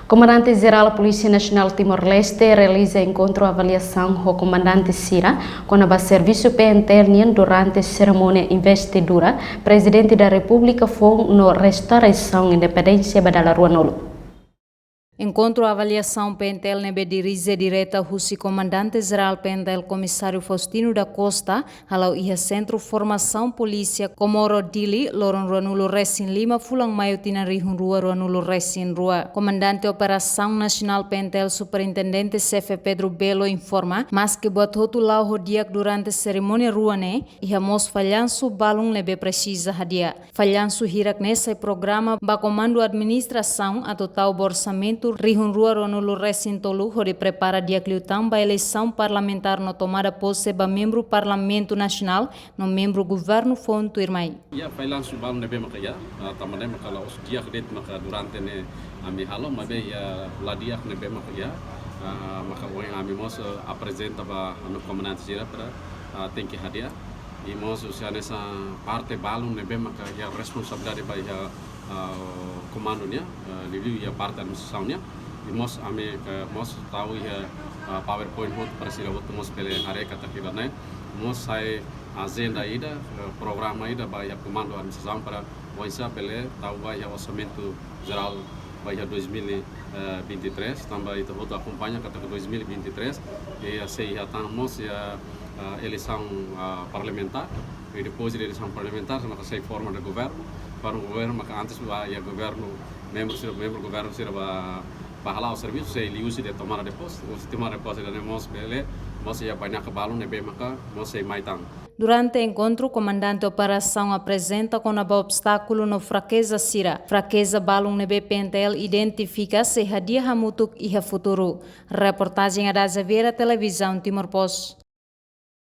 Comandante-Geral da Polícia Nacional Timor-Leste realiza encontro avaliação com o comandante Sira, quando o serviço PNTL durante a cerimônia investidura, presidente da República foi no restauração independência Badala Ruanolo. Encontro avaliação PNTL nebe dirige direta Husi Comandante-Geral PNTL Comissário Faustino da Costa, halau ia Centro Formação Polícia Comoro Dili, Loron Ruanulo Resin Lima, Fulang Maio Tinarihun Rua Ruanulo Resin Rua. Comandante Operação Nacional PNTL Superintendente CF Pedro Belo informa, mas que buat hotu lau hodiak durante cerimônia ruane, ia mos falhanço balung nebe precisa hadia. Falhanço hirak nesse programa ba Comando Administração a total orçamento Rihun Rua Ruanulo Resin Tolu, onde prepara dia cliutão ba eleição parlamentar no tomada posse ba membro Parlamento Nacional, no membro Governo Fonto Irmai. Ya, falhanço balung nebe makaya, tamane makala os dia kredit maka durante ne ami halo mabe ya ladiak nebe makaya, maka wang ami mos apresenta ba anu comandante Sira para tem que hadia. E mos usia nessa parte balung nebe maka ya responsabilidade ba ya komandonya, liu ya parte administrasionalnya, mos ame mos tahu ya PowerPoint hot presida hot mos pele hari kata kita naik, mos saya agenda ida, programa ida ba ya komando administração para wansa pele tahu ba ya orçamento geral ba ya 2023, tambah itu hot acompanha kata 2023, ya saya tamos ya eleição parlamentar, e depois da eleição parlamentar maka saya forma de governo. Para o governo, maka antes ya governo membro governo sira bahala o serviço se ele usa de tomar depois, o tomar depois ele mos bele, mos ya banyak balão nebe maka mos se maitang. Durante o encontro, o comandante de operação apresenta com o obstáculo no fraqueza Sira. Fraqueza balung nebe PNTL identifica se hadia hamutuk e futuro. Reportagem da Zaveira Televisão Timor Post.